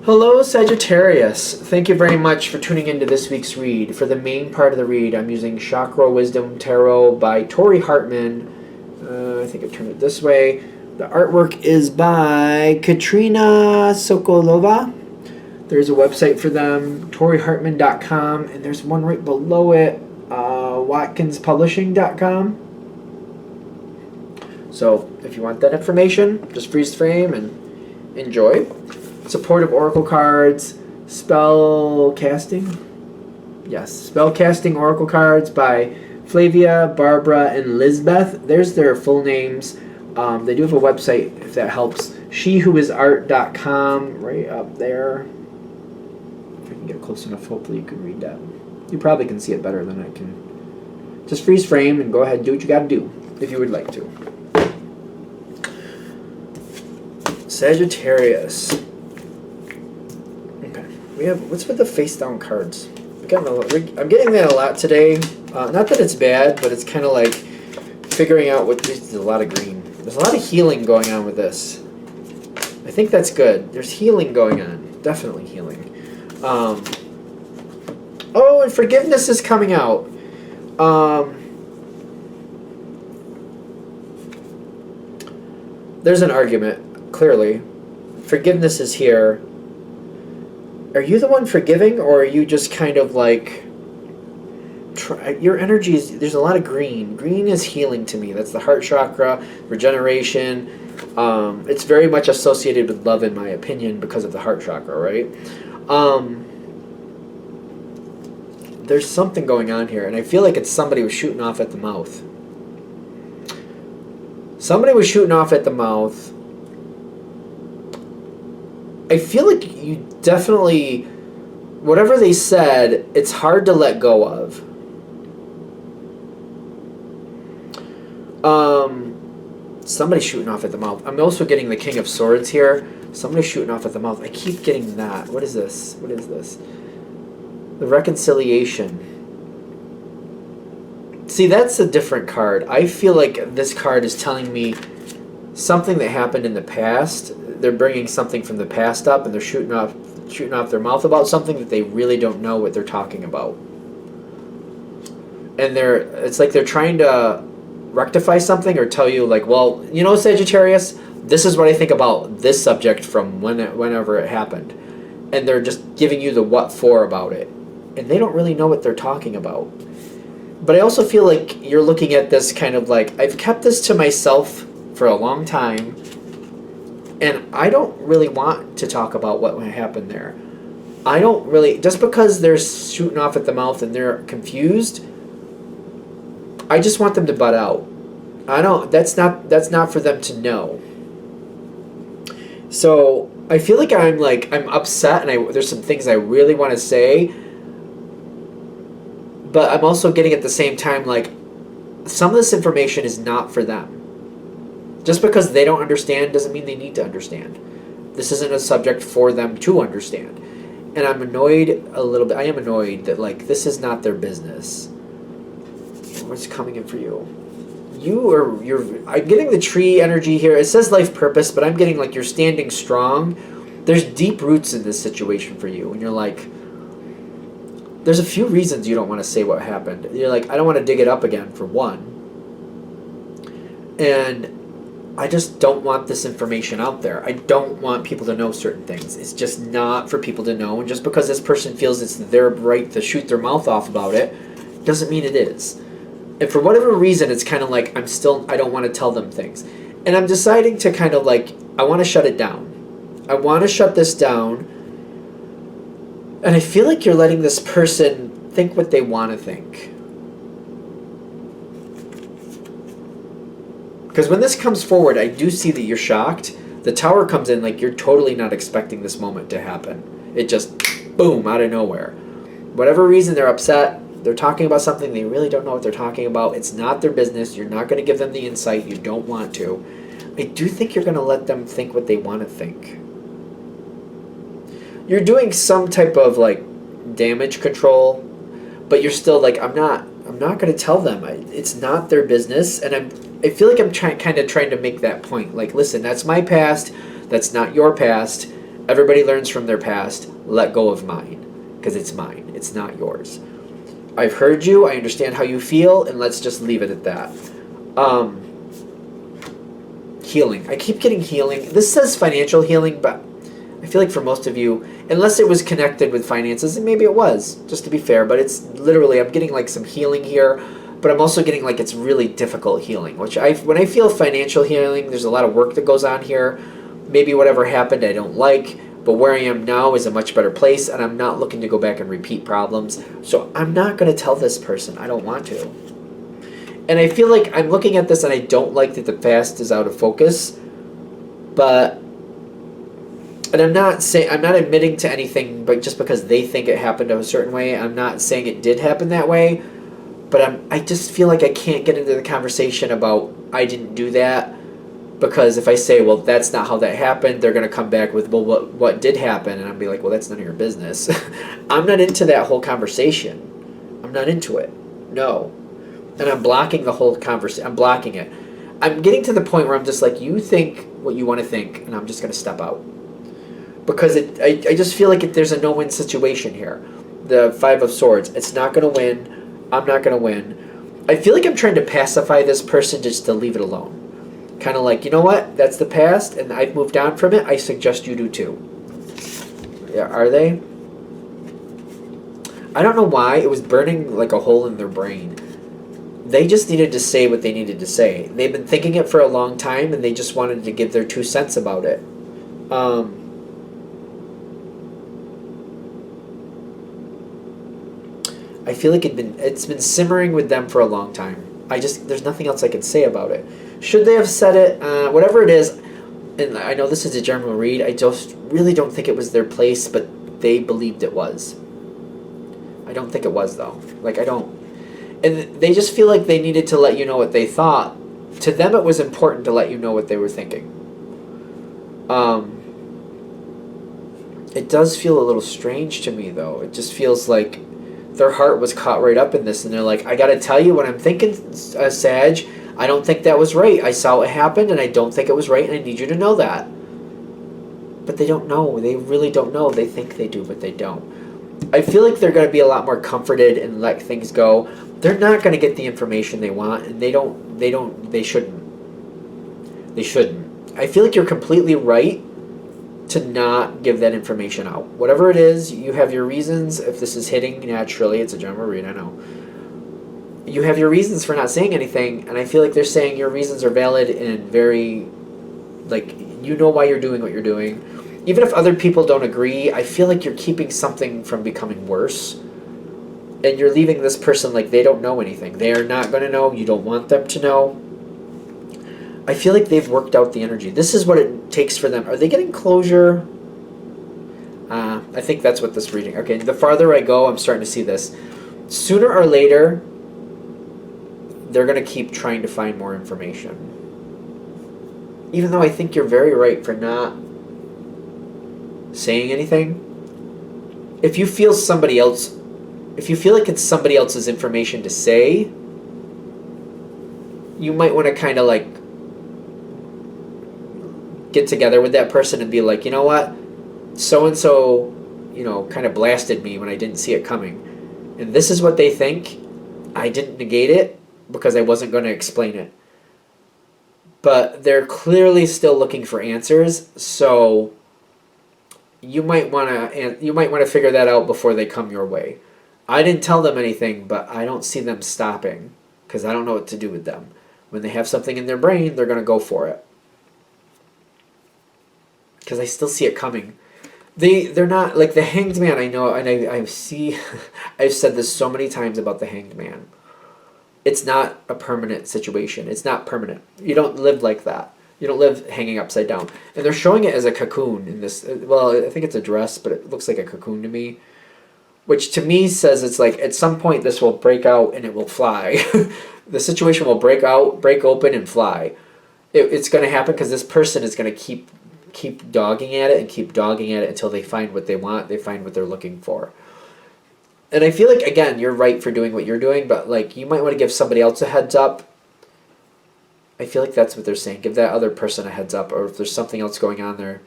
Hello, Sagittarius. Thank you very much for tuning into this week's read. For the main part of the read, I'm using Chakra Wisdom Tarot by Tori Hartman. I think I turned it this way. The artwork is by Katrina Sokolova. There's a website for them, torihartman.com, and there's one right below it, watkinspublishing.com. So if you want that information, just freeze frame and enjoy. Supportive oracle cards, spell casting. Yes, spell casting oracle cards by Flavia, Barbara, and Lizbeth. There's their full names. They do have a website if that helps. shewhoisart.com, right up there. If I can get close enough, hopefully you can read that. You probably can see it better than I can. Just freeze frame and go ahead and do what you gotta do if you would like to. Sagittarius. We have, what's with the face down cards? I'm getting that a lot today. Not that it's bad, but it's kind of like figuring out what. There's a lot of green. There's a lot of healing going on with this. I think that's good. There's healing going on. Definitely healing. Oh, and forgiveness is coming out. There's an argument, clearly. Forgiveness is here. Are you the one forgiving, or are you just kind of like... your energy is... There's a lot of green. Green is healing to me. That's the heart chakra, regeneration. It's very much associated with love, in my opinion, because of the heart chakra, right? There's something going on here, and I feel like it's somebody was shooting off at the mouth. Somebody was shooting off at the mouth. I feel like you definitely, whatever they said, it's hard to let go of. Somebody's shooting off at the mouth. I'm also getting the King of Swords here. Somebody's shooting off at the mouth. I keep getting that. What is this? What is this? The Reconciliation. See, that's a different card. I feel like this card is telling me something that happened in the past. They're bringing something from the past up, and they're shooting off their mouth about something that they really don't know what they're talking about. And it's like they're trying to rectify something or tell you, like, well, you know, Sagittarius, this is what I think about this subject from whenever it happened. And they're just giving you the what for about it. And they don't really know what they're talking about. But I also feel like you're looking at this kind of like, I've kept this to myself for a long time, and I don't really want to talk about what happened there. I don't really, just because they're shooting off at the mouth and they're confused, I just want them to butt out. That's not for them to know. So I feel like I'm upset, and there's some things I really want to say, but I'm also getting at the same time, like, some of this information is not for them. Just because they don't understand doesn't mean they need to understand. This isn't a subject for them to understand. And I'm annoyed a little bit. I am annoyed that, like, this is not their business. What's coming in for you? I'm getting the tree energy here. It says life purpose, but I'm getting, like, you're standing strong. There's deep roots in this situation for you. And you're like, there's a few reasons you don't want to say what happened. You're like, I don't want to dig it up again, for one. And I just don't want this information out there. I don't want people to know certain things. It's just not for people to know. And just because this person feels it's their right to shoot their mouth off about it, doesn't mean it is. And for whatever reason, it's kind of like, I don't want to tell them things. And I'm deciding to kind of like, I want to shut it down. I want to shut this down. And I feel like you're letting this person think what they want to think. Because when this comes forward, I do see that you're shocked. The Tower comes in like you're totally not expecting this moment to happen. It just, boom, out of nowhere. Whatever reason they're upset, they're talking about something they really don't know what they're talking about. It's not their business. You're not going to give them the insight. You don't want to. I do think you're going to let them think what they want to think. You're doing some type of, like, damage control, but you're still like, I'm not going to tell them. It's not their business, and I feel like I'm kind of trying to make that point. Like, listen, that's my past. That's not your past. Everybody learns from their past. Let go of mine, because it's mine. It's not yours. I've heard you. I understand how you feel, and let's just leave it at that. Healing. I keep getting healing. This says financial healing, but I feel like for most of you, unless it was connected with finances, and maybe it was, just to be fair, but it's literally, I'm getting like some healing here, but I'm also getting like it's really difficult healing, which when I feel financial healing, there's a lot of work that goes on here. Maybe whatever happened I don't like, but where I am now is a much better place, and I'm not looking to go back and repeat problems. So I'm not going to tell this person. I don't want to. And I feel like I'm looking at this and I don't like that the past is out of focus, but, and I'm not admitting to anything, but just because they think it happened a certain way, I'm not saying it did happen that way, but I just feel like I can't get into the conversation about I didn't do that, because if I say, well, that's not how that happened, they're going to come back with, well, what did happen? And I'll be like, well, that's none of your business. I'm not into that whole conversation. I'm not into it. No. And I'm blocking the whole conversation. I'm blocking it. I'm getting to the point where I'm just like, you think what you want to think, and I'm just going to step out. Because I just feel like there's a no-win situation here. The Five of Swords. It's not going to win. I'm not going to win. I feel like I'm trying to pacify this person just to leave it alone. Kind of like, you know what? That's the past, and I've moved on from it. I suggest you do too. Yeah, are they? I don't know why. It was burning like a hole in their brain. They just needed to say what they needed to say. They've been thinking it for a long time, and they just wanted to give their 2 cents about it. I feel like it's been simmering with them for a long time. There's nothing else I can say about it. Should they have said it? Whatever it is, and I know this is a general read, I just really don't think it was their place, but they believed it was. I don't think it was, though. Like, I don't. And they just feel like they needed to let you know what they thought. To them, it was important to let you know what they were thinking. It does feel a little strange to me, though. It just feels like their heart was caught right up in this, and they're like, I gotta tell you what I'm thinking, Sag. I don't think that was right. I saw what happened, and I don't think it was right, and I need you to know that. But they don't know. They really don't know. They think they do, but they don't. I feel like they're going to be a lot more comforted and let things go. They're not going to get the information they want, and they shouldn't. They shouldn't. I feel like you're completely right to not give that information out. Whatever it is, you have your reasons. If this is hitting naturally, it's a general read, I know. You have your reasons for not saying anything, and I feel like they're saying your reasons are valid and very, like, you know why you're doing what you're doing. Even if other people don't agree, I feel like you're keeping something from becoming worse. And you're leaving this person like they don't know anything. They are not going to know. You don't want them to know. I feel like they've worked out the energy. This is what it takes for them. Are they getting closure? I think that's what this reading. Okay, the farther I go, I'm starting to see this. Sooner or later, they're going to keep trying to find more information. Even though I think you're very right for not saying anything. If you feel like it's somebody else's information to say, you might want to kind of like get together with that person and be like, you know what, so-and-so, kind of blasted me when I didn't see it coming. And this is what they think. I didn't negate it because I wasn't going to explain it. But they're clearly still looking for answers, so you might want to figure that out before they come your way. I didn't tell them anything, but I don't see them stopping because I don't know what to do with them. When they have something in their brain, they're going to go for it. Because I still see it coming. They're not like the Hanged Man. I know, and I see. I've said this so many times about the Hanged Man. It's not a permanent situation. It's not permanent. You don't live like that. You don't live hanging upside down. And they're showing it as a cocoon in this. Well, I think it's a dress, but it looks like a cocoon to me. Which to me says it's like at some point this will break out and it will fly. The situation will break open and fly. It's going to happen because this person is going to keep dogging at it and keep dogging at it until they find what they want. They find what they're looking for. And I feel like, again, you're right for doing what you're doing, but like you might want to give somebody else a heads up. I feel like that's what they're saying. Give that other person a heads up, or if there's something else going on there,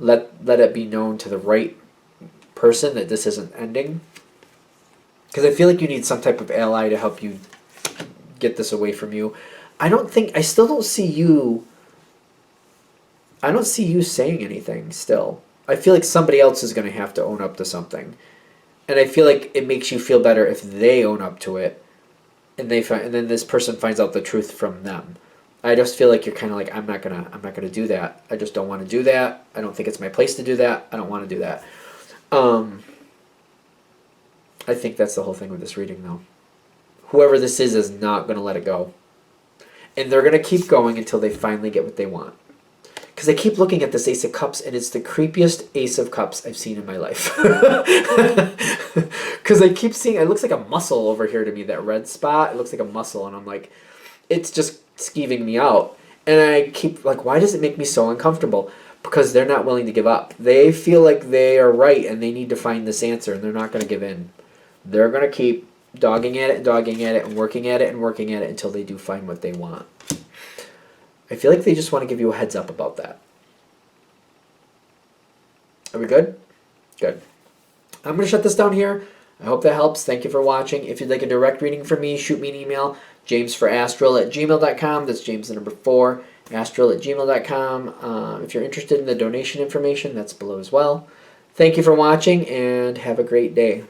let it be known to the right person that this isn't ending. Because I feel like you need some type of ally to help you get this away from you. I still don't see you. I don't see you saying anything still. I feel like somebody else is going to have to own up to something. And I feel like it makes you feel better if they own up to it, and and then this person finds out the truth from them. I just feel like you're kind of like, I'm not gonna do that. I just don't want to do that. I don't think it's my place to do that. I don't want to do that. I think that's the whole thing with this reading, though. Whoever this is not going to let it go. And they're going to keep going until they finally get what they want. Because I keep looking at this Ace of Cups, and it's the creepiest Ace of Cups I've seen in my life. Because I keep seeing, it looks like a muscle over here to me, that red spot. It looks like a muscle, and I'm like, it's just skeeving me out. And I keep, like, why does it make me so uncomfortable? Because they're not willing to give up. They feel like they are right, and they need to find this answer, and they're not going to give in. They're going to keep dogging at it and dogging at it and working at it and working at it until they do find what they want. I feel like they just want to give you a heads up about that. Are we good? Good. I'm going to shut this down here. I hope that helps. Thank you for watching. If you'd like a direct reading from me, shoot me an email, jamesforastral@gmail.com. That's James the number 4, astral@gmail.com. If you're interested in the donation information, that's below as well. Thank you for watching, and have a great day.